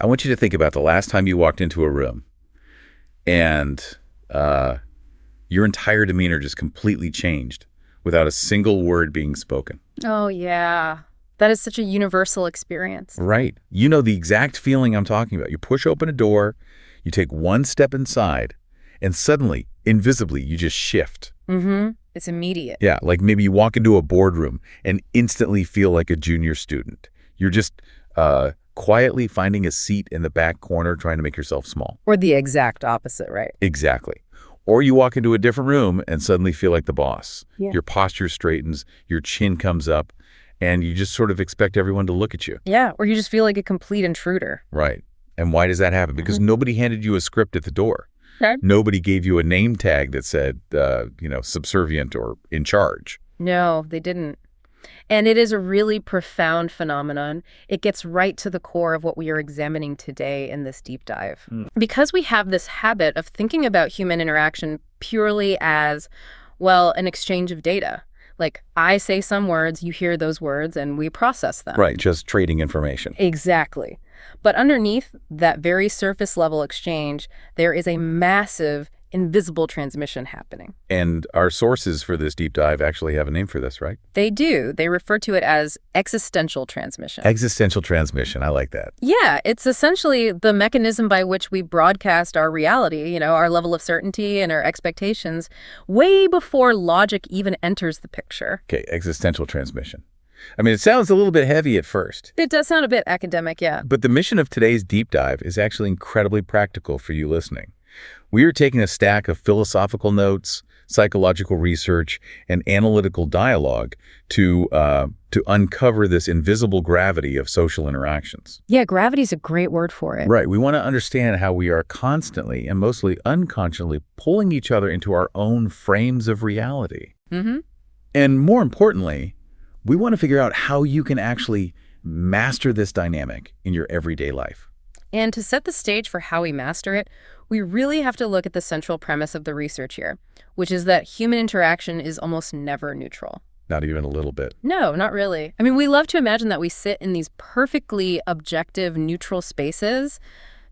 I want you to think about the last time you walked into a room and your entire demeanor just completely changed without a single word being spoken. Oh, yeah. That is such a universal experience. Right. You know the exact feeling I'm talking about. You push open a door, you take one step inside, and suddenly, invisibly, you just shift. Mm-hmm. It's immediate. Yeah, like maybe you walk into a boardroom and instantly feel like a junior student. You're just quietly finding a seat in the back corner trying to make yourself small. Or the exact opposite, right? Exactly. Or you walk into a different room and suddenly feel like the boss. Yeah. Your posture straightens, your chin comes up, and you just sort of expect everyone to look at you. Yeah, or you just feel like a complete intruder. Right. And why does that happen? Because nobody handed you a script at the door. Okay. Nobody gave you a name tag that said, subservient or in charge. No, they didn't. And it is a really profound phenomenon. It gets right to the core of what we are examining today in this deep dive. Because we have this habit of thinking about human interaction purely as, well, an exchange of data. Like, I say some words, you hear those words, and we process them. Right, just trading information. Exactly. But underneath that very surface level exchange, there is a massive invisible transmission happening. And our sources for this deep dive actually have a name for this, right? They do. They refer to it as existential transmission. Existential transmission. I like that. Yeah, it's essentially the mechanism by which we broadcast our reality, our level of certainty and our expectations way before logic even enters the picture. Okay, existential transmission. I mean, it sounds a little bit heavy at first. It does sound a bit academic, yeah. But the mission of today's deep dive is actually incredibly practical for you listening. We are taking a stack of philosophical notes, psychological research, and analytical dialogue to uncover this invisible gravity of social interactions. Yeah, gravity is a great word for it. Right. We want to understand how we are constantly and mostly unconsciously pulling each other into our own frames of reality. Mm-hmm. And more importantly, we want to figure out how you can actually master this dynamic in your everyday life. And to set the stage for how we master it, we really have to look at the central premise of the research here, which is that human interaction is almost never neutral. Not even a little bit. No, not really. I mean, we love to imagine that we sit in these perfectly objective, neutral spaces,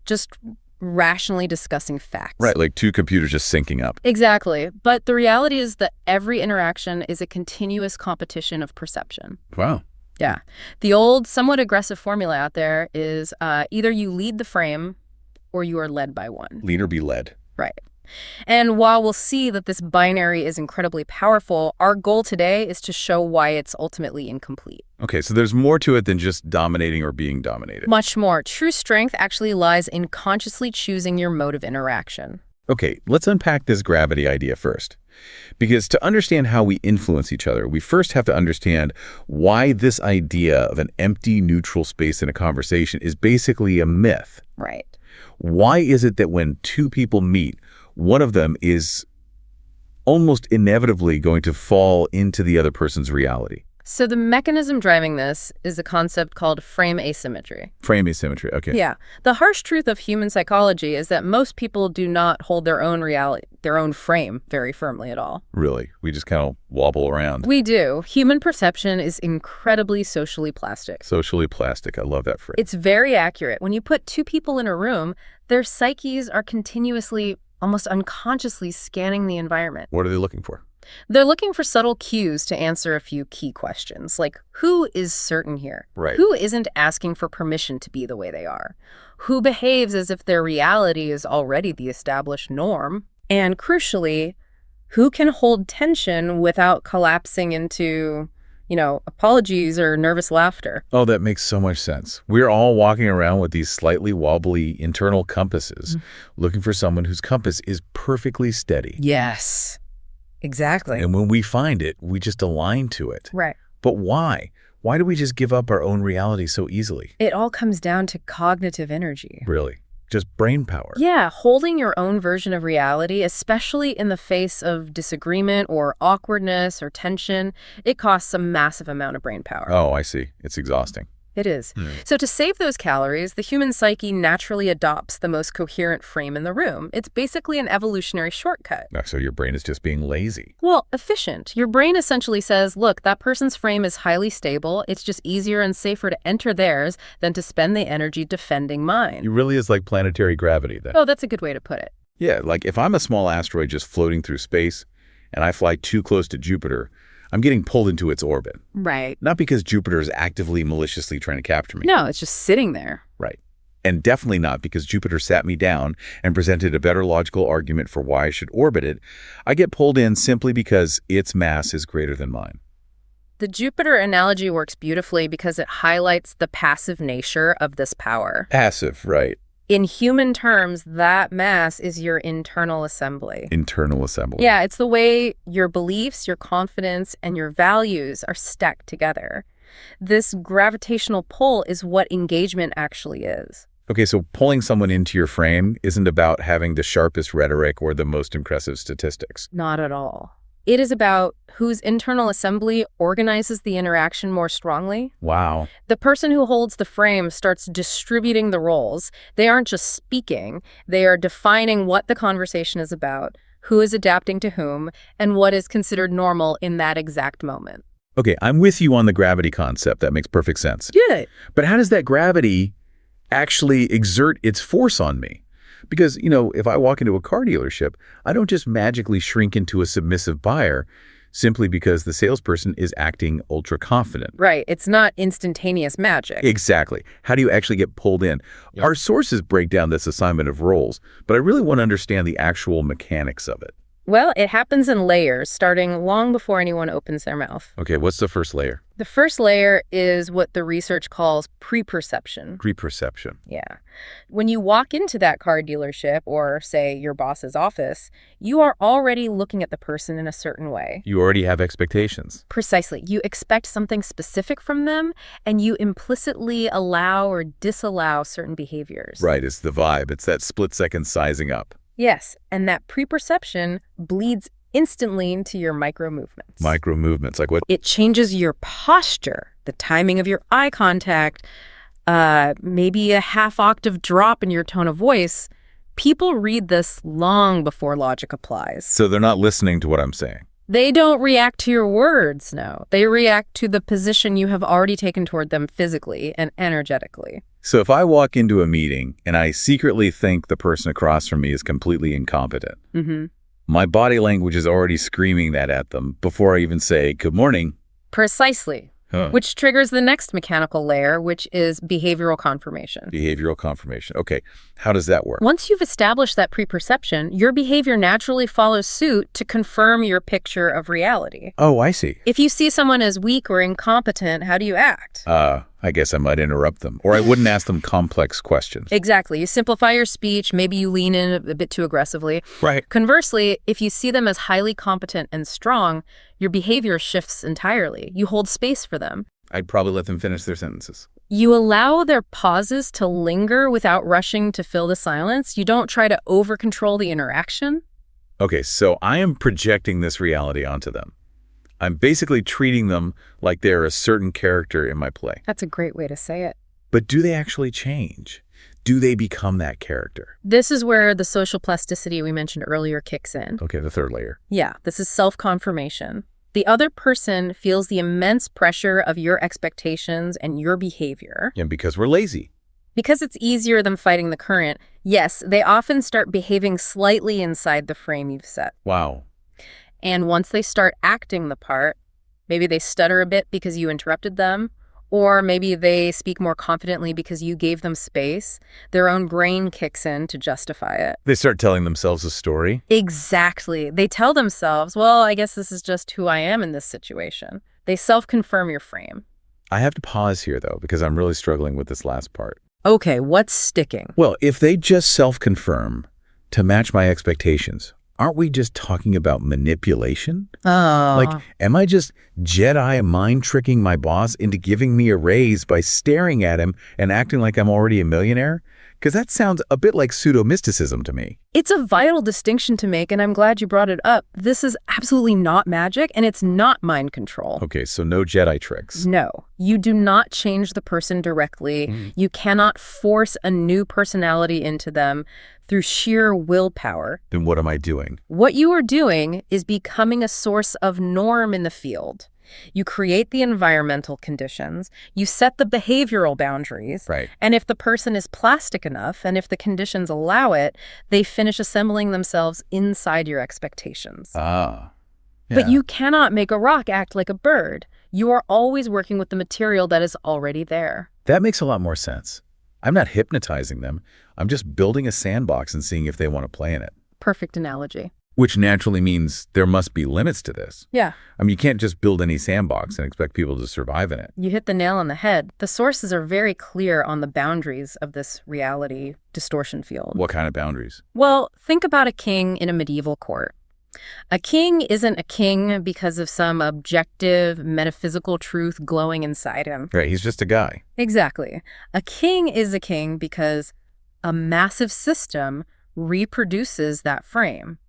just rationally discussing facts. Right, like two computers just syncing up. Exactly. But the reality is that every interaction is a continuous competition of perception. Wow. Yeah. The old, somewhat aggressive formula out there is either you lead the frame or you are led by one. Lead or be led. Right. And while we'll see that this binary is incredibly powerful, our goal today is to show why it's ultimately incomplete. Okay, so there's more to it than just dominating or being dominated. Much more. True strength actually lies in consciously choosing your mode of interaction. Okay, let's unpack this gravity idea first. Because to understand how we influence each other, we first have to understand why this idea of an empty, neutral space in a conversation is basically a myth. Right. Why is it that when two people meet, one of them is almost inevitably going to fall into the other person's reality? So the mechanism driving this is a concept called frame asymmetry. Frame asymmetry, okay. Yeah. The harsh truth of human psychology is that most people do not hold their own reality, their own frame very firmly at all. Really? We just kind of wobble around. We do. Human perception is incredibly socially plastic. Socially plastic. I love that phrase. It's very accurate. When you put two people in a room, their psyches are continuously, almost unconsciously scanning the environment. What are they looking for? They're looking for subtle cues to answer a few key questions, like who is certain here? Right. Who isn't asking for permission to be the way they are? Who behaves as if their reality is already the established norm? And crucially, who can hold tension without collapsing into, apologies or nervous laughter? Oh, that makes so much sense. We're all walking around with these slightly wobbly internal compasses, looking for someone whose compass is perfectly steady. Yes. Exactly. And when we find it, we just align to it. Right. But why? Why do we just give up our own reality so easily? It all comes down to cognitive energy. Really? Just brain power? Yeah, holding your own version of reality, especially in the face of disagreement or awkwardness or tension, it costs a massive amount of brain power. Oh, I see. It's exhausting. It is. So to save those calories, the human psyche naturally adopts the most coherent frame in the room. It's basically an evolutionary shortcut. So your brain is just being lazy. Well, efficient. Your brain essentially says, look, that person's frame is highly stable. It's just easier and safer to enter theirs than to spend the energy defending mine. It really is like planetary gravity then. Oh, that's a good way to put it. Yeah, like if I'm a small asteroid just floating through space and I fly too close to Jupiter, I'm getting pulled into its orbit. Right. Not because Jupiter is actively, maliciously trying to capture me. No, it's just sitting there. Right. And definitely not because Jupiter sat me down and presented a better logical argument for why I should orbit it. I get pulled in simply because its mass is greater than mine. The Jupiter analogy works beautifully because it highlights the passive nature of this power. Passive, right. In human terms, that mass is your internal assembly. Internal assembly. Yeah, it's the way your beliefs, your confidence, and your values are stacked together. This gravitational pull is what engagement actually is. Okay, so pulling someone into your frame isn't about having the sharpest rhetoric or the most impressive statistics. Not at all. It is about whose internal assembly organizes the interaction more strongly. Wow. The person who holds the frame starts distributing the roles. They aren't just speaking. They are defining what the conversation is about, who is adapting to whom, and what is considered normal in that exact moment. Okay, I'm with you on the gravity concept. That makes perfect sense. Good. But how does that gravity actually exert its force on me? Because, if I walk into a car dealership, I don't just magically shrink into a submissive buyer simply because the salesperson is acting ultra confident. Right. It's not instantaneous magic. Exactly. How do you actually get pulled in? Yep. Our sources break down this assignment of roles, but I really want to understand the actual mechanics of it. Well, it happens in layers, starting long before anyone opens their mouth. Okay, what's the first layer? The first layer is what the research calls preperception. Preperception. Yeah. When you walk into that car dealership or, say, your boss's office, you are already looking at the person in a certain way. You already have expectations. Precisely. You expect something specific from them, and you implicitly allow or disallow certain behaviors. Right, it's the vibe. It's that split-second sizing up. Yes, and that preperception bleeds instantly into your micro movements. Micro movements, like what? It changes your posture, the timing of your eye contact, maybe a half-octave drop in your tone of voice. People read this long before logic applies. So they're not listening to what I'm saying. They don't react to your words, no. They react to the position you have already taken toward them physically and energetically. So if I walk into a meeting and I secretly think the person across from me is completely incompetent, my body language is already screaming that at them before I even say, good morning. Precisely. Which triggers the next mechanical layer, which is behavioral confirmation. Behavioral confirmation. Okay, how does that work? Once you've established that preperception, your behavior naturally follows suit to confirm your picture of reality. Oh, I see. If you see someone as weak or incompetent, how do you act? I guess I might interrupt them, or I wouldn't ask them complex questions. Exactly. You simplify your speech. Maybe you lean in a bit too aggressively. Right. Conversely, if you see them as highly competent and strong, your behavior shifts entirely. You hold space for them. I'd probably let them finish their sentences. You allow their pauses to linger without rushing to fill the silence. You don't try to over-control the interaction. Okay, so I am projecting this reality onto them. I'm basically treating them like they're a certain character in my play. That's a great way to say it. But do they actually change? Do they become that character? This is where the social plasticity we mentioned earlier kicks in. Okay, the third layer. Yeah, this is self-confirmation. The other person feels the immense pressure of your expectations and your behavior. And because we're lazy. Because it's easier than fighting the current, yes, they often start behaving slightly inside the frame you've set. Wow. And once they start acting the part, maybe they stutter a bit because you interrupted them, or maybe they speak more confidently because you gave them space, their own brain kicks in to justify it. They start telling themselves a story? Exactly. They tell themselves, well, I guess this is just who I am in this situation. They self-confirm your frame. I have to pause here, though, because I'm really struggling with this last part. Okay, what's sticking? Well, if they just self-confirm to match my expectations, aren't we just talking about manipulation? Oh. Like, am I just Jedi mind-tricking my boss into giving me a raise by staring at him and acting like I'm already a millionaire? Because that sounds a bit like pseudo-mysticism to me. It's a vital distinction to make, and I'm glad you brought it up. This is absolutely not magic, and it's not mind control. Okay, so no Jedi tricks. No, you do not change the person directly. You cannot force a new personality into them through sheer willpower. Then what am I doing? What you are doing is becoming a source of norm in the field. You create the environmental conditions, you set the behavioral boundaries, Right. and if the person is plastic enough, and if the conditions allow it, they finish assembling themselves inside your expectations. Ah. But Yeah. you cannot make a rock act like a bird. You are always working with the material that is already there. That makes a lot more sense. I'm not hypnotizing them. I'm just building a sandbox and seeing if they want to play in it. Perfect analogy. Which naturally means there must be limits to this. Yeah, I mean, you can't just build any sandbox and expect people to survive in it. you hit the nail on the head. The sources are very clear on the boundaries of this reality distortion field. What kind of boundaries? Well, think about a king in a medieval court. A king isn't a king because of some objective, metaphysical truth glowing inside him. Right, he's just a guy. Exactly. A king is a king because a massive system reproduces that frame.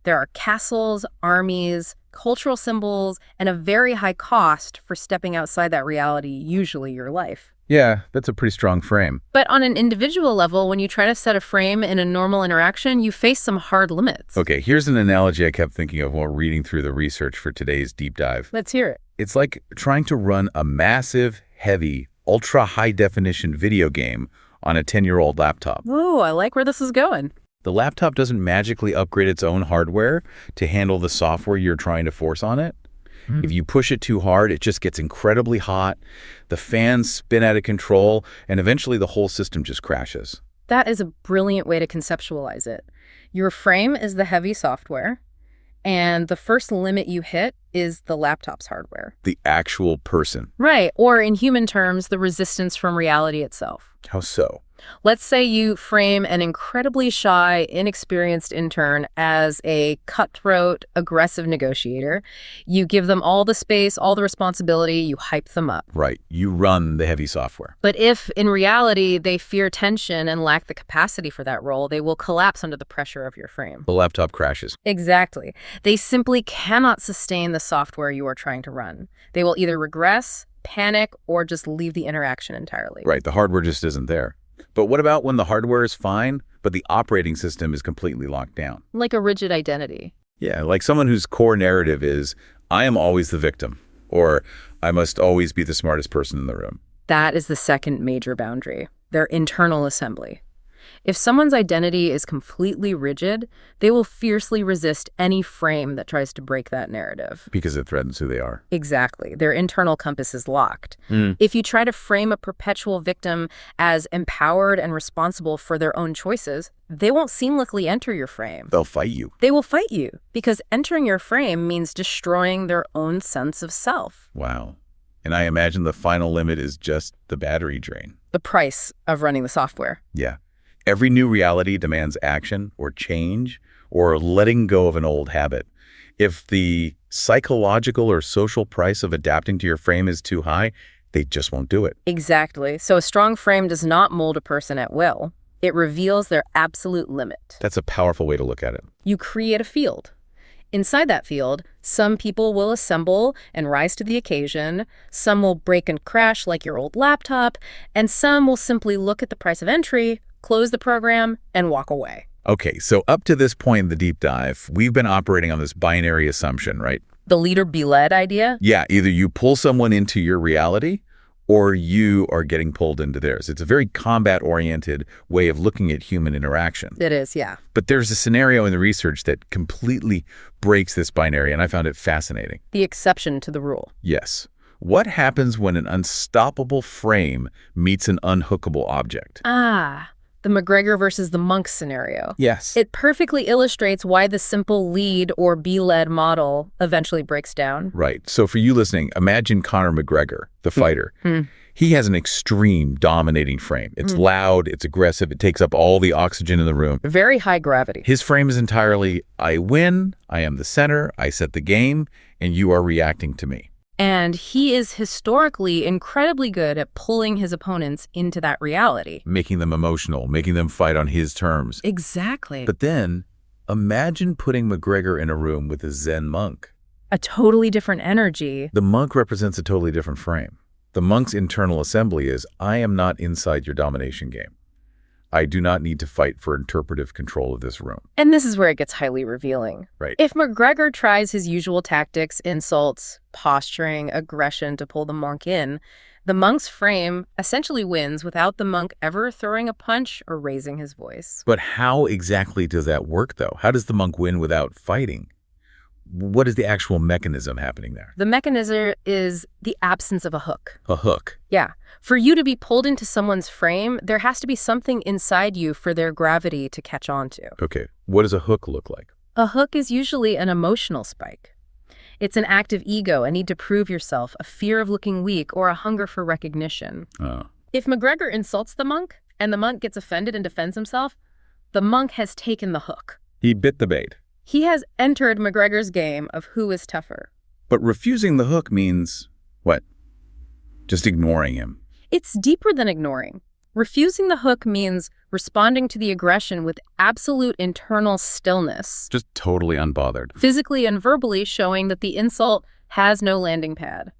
There are castles, armies, cultural symbols, and a very high cost for stepping outside that reality, usually your life. Yeah, that's a pretty strong frame. But on an individual level, when you try to set a frame in a normal interaction, you face some hard limits. Okay, here's an analogy I kept thinking of while reading through the research for today's deep dive. Let's hear it. It's like trying to run a massive, heavy, ultra-high-definition video game on a 10-year-old laptop. Ooh, I like where this is going. The laptop doesn't magically upgrade its own hardware to handle the software you're trying to force on it. If you push it too hard, it just gets incredibly hot, the fans spin out of control, and eventually the whole system just crashes. That is a brilliant way to conceptualize it. Your frame is the heavy software, and the first limit you hit is the laptop's hardware. The actual person. Right, or in human terms, the resistance from reality itself. How so? Let's say you frame an incredibly shy, inexperienced intern as a cutthroat, aggressive negotiator. You give them all the space, all the responsibility, you hype them up. Right, you run the heavy software. But if, in reality, they fear tension and lack the capacity for that role, they will collapse under the pressure of your frame. The laptop crashes. Exactly. They simply cannot sustain the software you are trying to run. They will either regress, panic, or just leave the interaction entirely. Right, the hardware just isn't there. But what about when the hardware is fine, but the operating system is completely locked down? Like a rigid identity. Yeah, like someone whose core narrative is, I am always the victim, or I must always be the smartest person in the room. That is the second major boundary, their internal assembly. If someone's identity is completely rigid, they will fiercely resist any frame that tries to break that narrative. Because it threatens who they are. Exactly. Their internal compass is locked. If you try to frame a perpetual victim as empowered and responsible for their own choices, they won't seamlessly enter your frame. They'll fight you. They will fight you because entering your frame means destroying their own sense of self. Wow. And I imagine the final limit is just the battery drain. The price of running the software. Yeah. Every new reality demands action or change or letting go of an old habit. If the psychological or social price of adapting to your frame is too high, they just won't do it. Exactly. So a strong frame does not mold a person at will. It reveals their absolute limit. That's a powerful way to look at it. You create a field. Inside that field, some people will assemble and rise to the occasion, some will break and crash like your old laptop, and some will simply look at the price of entry, close the program, and walk away. Okay, so up to this point in the deep dive, we've been operating on this binary assumption, right? The leader be led idea? Yeah, either you pull someone into your reality or you are getting pulled into theirs. It's a very combat-oriented way of looking at human interaction. It is, yeah. But there's a scenario in the research that completely breaks this binary, and I found it fascinating. The exception to the rule. Yes. What happens when an unstoppable frame meets an unhookable object? The McGregor versus the monk scenario. Yes. It perfectly illustrates why the simple lead or be-led model eventually breaks down. Right. So for you listening, imagine Conor McGregor, the fighter. He has an extreme dominating frame. It's loud, it's aggressive, it takes up all the oxygen in the room. Very high gravity. His frame is entirely, I win, I am the center, I set the game, and you are reacting to me. And he is historically incredibly good at pulling his opponents into that reality. Making them emotional, making them fight on his terms. Exactly. But then, imagine putting McGregor in a room with a Zen monk. A totally different energy. The monk represents a totally different frame. The monk's internal assembly is, I am not inside your domination game. I do not need to fight for interpretive control of this room. And this is where it gets highly revealing. Right. If McGregor tries his usual tactics, insults, posturing, aggression to pull the monk in, the monk's frame essentially wins without the monk ever throwing a punch or raising his voice. But how exactly does that work, though? How does the monk win without fighting? What is the actual mechanism happening there? The mechanism is the absence of a hook. A hook. Yeah. For you to be pulled into someone's frame, there has to be something inside you for their gravity to catch on to. Okay. What does a hook look like? A hook is usually an emotional spike. It's an active ego, a need to prove yourself, a fear of looking weak, or a hunger for recognition. Oh. If McGregor insults the monk, and the monk gets offended and defends himself, the monk has taken the hook. He bit the bait. He has entered McGregor's game of who is tougher. But refusing the hook means what? Just ignoring him. It's deeper than ignoring. Refusing the hook means responding to the aggression with absolute internal stillness. Just totally unbothered. Physically and verbally showing that the insult has no landing pad.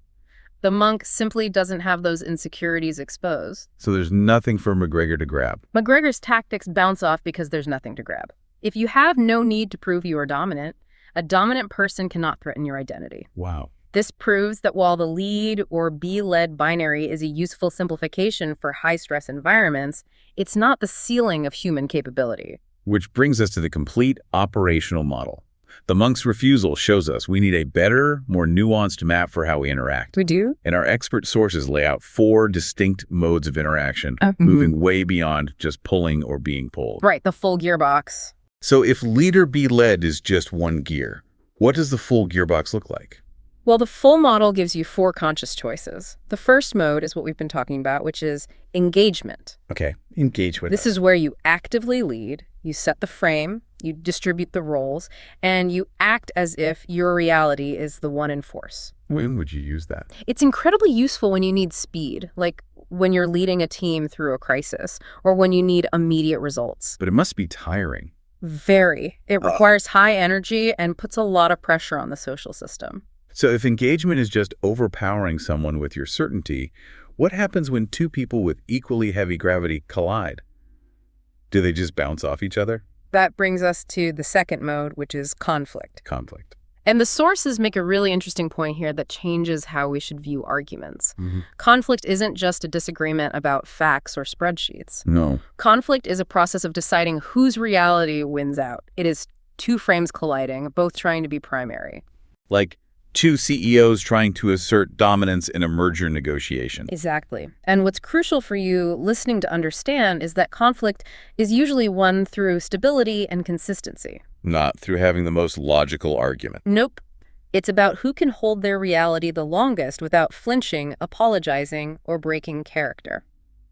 The monk simply doesn't have those insecurities exposed. So there's nothing for McGregor to grab. McGregor's tactics bounce off because there's nothing to grab. If you have no need to prove you are dominant, a dominant person cannot threaten your identity. Wow. This proves that while the lead or be-led binary is a useful simplification for high-stress environments, it's not the ceiling of human capability. Which brings us to the complete operational model. The monk's refusal shows us we need a better, more nuanced map for how we interact. We do? And our expert sources lay out 4 distinct modes of interaction, moving way beyond just pulling or being pulled. Right, the full gearbox. So if leader be led is just one gear, what does the full gearbox look like? Well, the full model gives you 4 conscious choices. The first mode is what we've been talking about, which is engagement. Okay, engage with This is where you actively lead, you set the frame, you distribute the roles, and you act as if your reality is the one in force. When would you use that? It's incredibly useful when you need speed, like when you're leading a team through a crisis, or when you need immediate results. But it must be tiring. Very. It requires high energy and puts a lot of pressure on the social system. So if engagement is just overpowering someone with your certainty, what happens when 2 people with equally heavy gravity collide? Do they just bounce off each other? That brings us to the second mode, which is conflict. Conflict. And the sources make a really interesting point here that changes how we should view arguments. Conflict isn't just a disagreement about facts or spreadsheets. No. Conflict is a process of deciding whose reality wins out. It is 2 frames colliding, both trying to be primary. Like 2 CEOs trying to assert dominance in a merger negotiation. Exactly. And what's crucial for you listening to understand is that conflict is usually won through stability and consistency. Not through having the most logical argument. Nope. It's about who can hold their reality the longest without flinching, apologizing, or breaking character.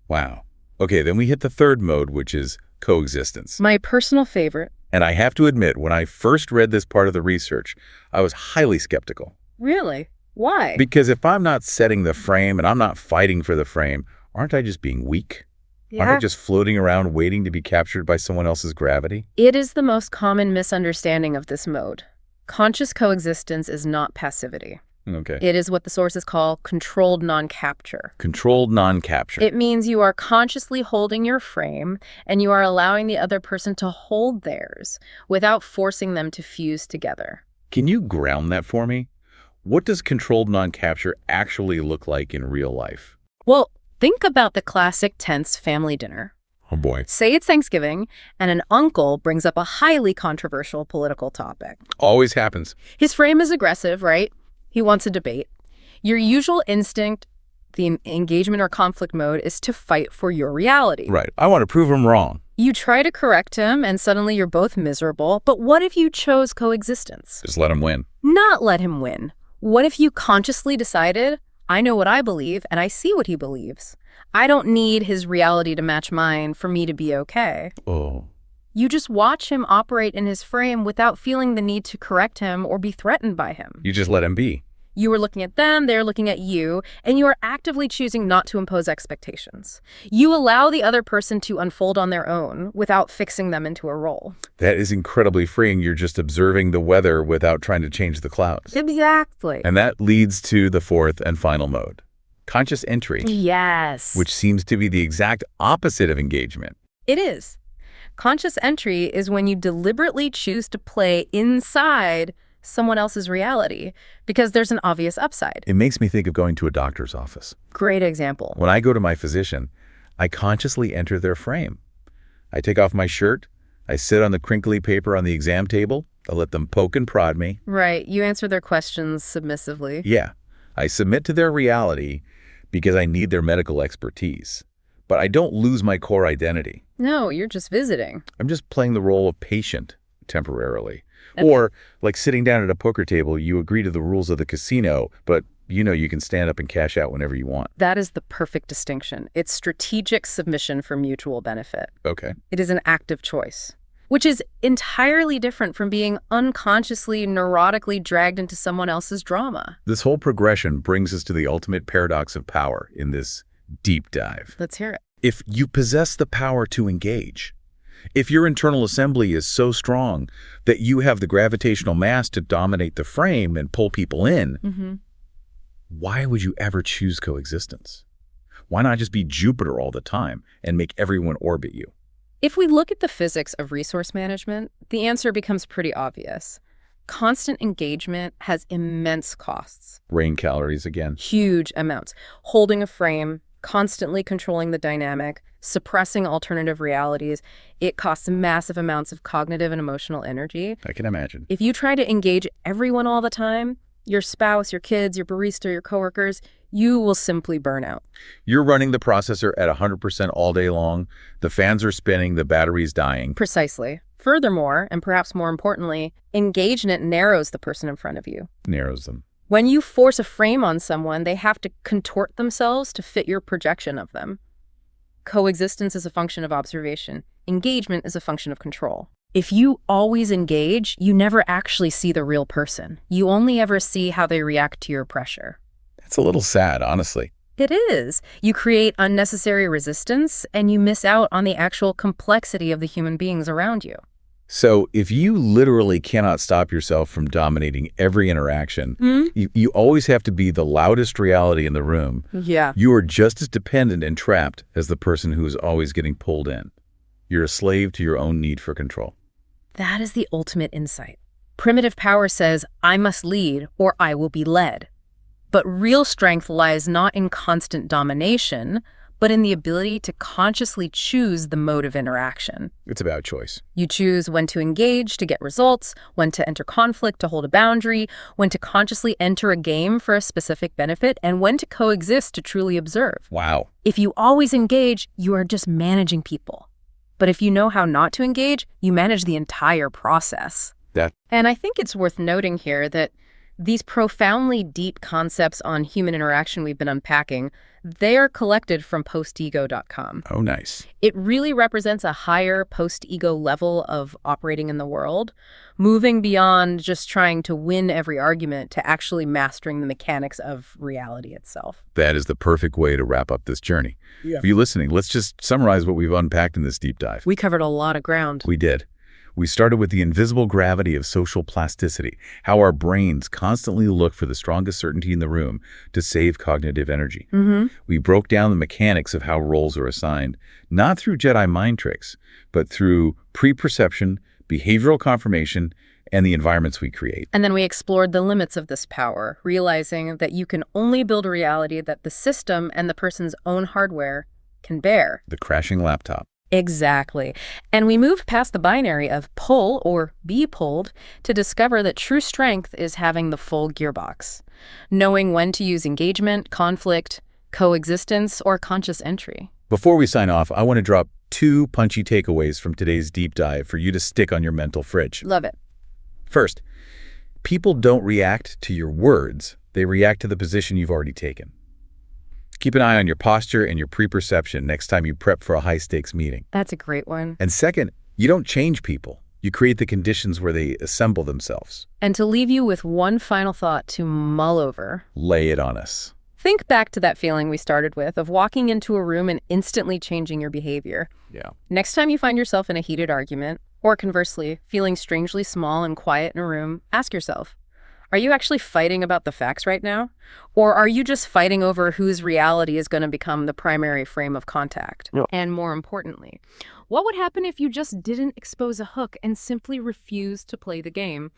Wow. Okay, then we hit the third mode, which is coexistence. My personal favorite. And I have to admit, when I first read this part of the research, I was highly skeptical. Really? Why? Because if I'm not setting the frame and I'm not fighting for the frame, aren't I just being weak? Yeah. Aren't I just floating around waiting to be captured by someone else's gravity? It is the most common misunderstanding of this mode. Conscious coexistence is not passivity. Okay. It is what the sources call controlled non-capture. Controlled non-capture. It means you are consciously holding your frame and you are allowing the other person to hold theirs without forcing them to fuse together. Can you ground that for me? What does controlled non-capture actually look like in real life? Well, think about the classic tense family dinner. Oh boy. Say it's Thanksgiving and an uncle brings up a highly controversial political topic. Always happens. His frame is aggressive, right? He wants a debate. Your usual instinct, the engagement or conflict mode, is to fight for your reality. Right. I want to prove him wrong. You try to correct him and suddenly you're both miserable. But what if you chose coexistence? Just let him win. Not let him win. What if you consciously decided, I know what I believe and I see what he believes. I don't need his reality to match mine for me to be okay. Oh. You just watch him operate in his frame without feeling the need to correct him or be threatened by him. You just let him be. You are looking at them, they're looking at you, and you are actively choosing not to impose expectations. You allow the other person to unfold on their own without fixing them into a role. That is incredibly freeing. You're just observing the weather without trying to change the clouds. Exactly. And that leads to the fourth and final mode, conscious entry. Yes. Which seems to be the exact opposite of engagement. It is. Conscious entry is when you deliberately choose to play inside someone else's reality because there's an obvious upside. It makes me think of going to a doctor's office. Great example. When I go to my physician, I consciously enter their frame. I take off my shirt, I sit on the crinkly paper on the exam table, I let them poke and prod me. Right, you answer their questions submissively. Yeah, I submit to their reality because I need their medical expertise. But I don't lose my core identity. No, you're just visiting. I'm just playing the role of patient temporarily. Or, like sitting down at a poker table, you agree to the rules of the casino, but you know you can stand up and cash out whenever you want. That is the perfect distinction. It's strategic submission for mutual benefit. Okay. It is an active choice, which is entirely different from being unconsciously, neurotically dragged into someone else's drama. This whole progression brings us to the ultimate paradox of power in this deep dive. Let's hear it. If you possess the power to engage, if your internal assembly is so strong that you have the gravitational mass to dominate the frame and pull people in, why would you ever choose coexistence? Why not just be Jupiter all the time and make everyone orbit you? If we look at the physics of resource management, the answer becomes pretty obvious. Constant engagement has immense costs. Brain calories again. Huge amounts. Holding a frame, constantly controlling the dynamic, suppressing alternative realities, it costs massive amounts of cognitive and emotional energy. I can imagine. If you try to engage everyone all the time, your spouse, your kids, your barista, your coworkers, you will simply burn out. You're running the processor at 100% all day long. The fans are spinning, the battery's dying. Precisely. Furthermore, and perhaps more importantly, engagement narrows the person in front of you. Narrows them. When you force a frame on someone, they have to contort themselves to fit your projection of them. Coexistence is a function of observation. Engagement is a function of control. If you always engage, you never actually see the real person. You only ever see how they react to your pressure. It's a little sad, honestly. It is. You create unnecessary resistance, and you miss out on the actual complexity of the human beings around you. So if you literally cannot stop yourself from dominating every interaction, you always have to be the loudest reality in the room. Yeah. You are just as dependent and trapped as the person who is always getting pulled in. You're a slave to your own need for control. That is the ultimate insight. Primitive power says, I must lead or I will be led. But real strength lies not in constant domination, but in the ability to consciously choose the mode of interaction. It's about choice. You choose when to engage to get results, when to enter conflict to hold a boundary, when to consciously enter a game for a specific benefit, and when to coexist to truly observe. Wow. If you always engage, you are just managing people. But if you know how not to engage, you manage the entire process. And I think it's worth noting here that these profoundly deep concepts on human interaction we've been unpacking, they are collected from postego.com. Oh, nice. It really represents a higher post-ego level of operating in the world, moving beyond just trying to win every argument to actually mastering the mechanics of reality itself. That is the perfect way to wrap up this journey. Yeah. For you listening, let's just summarize what we've unpacked in this deep dive. We covered a lot of ground. We did. We started with the invisible gravity of social plasticity, how our brains constantly look for the strongest certainty in the room to save cognitive energy. We broke down the mechanics of how roles are assigned, not through Jedi mind tricks, but through pre-perception, behavioral confirmation, and the environments we create. And then we explored the limits of this power, realizing that you can only build a reality that the system and the person's own hardware can bear. The crashing laptop. Exactly. And we moved past the binary of pull or be pulled to discover that true strength is having the full gearbox, knowing when to use engagement, conflict, coexistence, or conscious entry. Before we sign off, I want to drop 2 punchy takeaways from today's deep dive for you to stick on your mental fridge. Love it. First, people don't react to your words. They react to the position you've already taken. Keep an eye on your posture and your pre-perception next time you prep for a high-stakes meeting. That's a great one. And second, you don't change people. You create the conditions where they assemble themselves. And to leave you with one final thought to mull over. Lay it on us. Think back to that feeling we started with of walking into a room and instantly changing your behavior. Yeah. Next time you find yourself in a heated argument, or conversely, feeling strangely small and quiet in a room, ask yourself, are you actually fighting about the facts right now? Or are you just fighting over whose reality is going to become the primary frame of contact? Yeah. And more importantly, what would happen if you just didn't expose a hook and simply refused to play the game?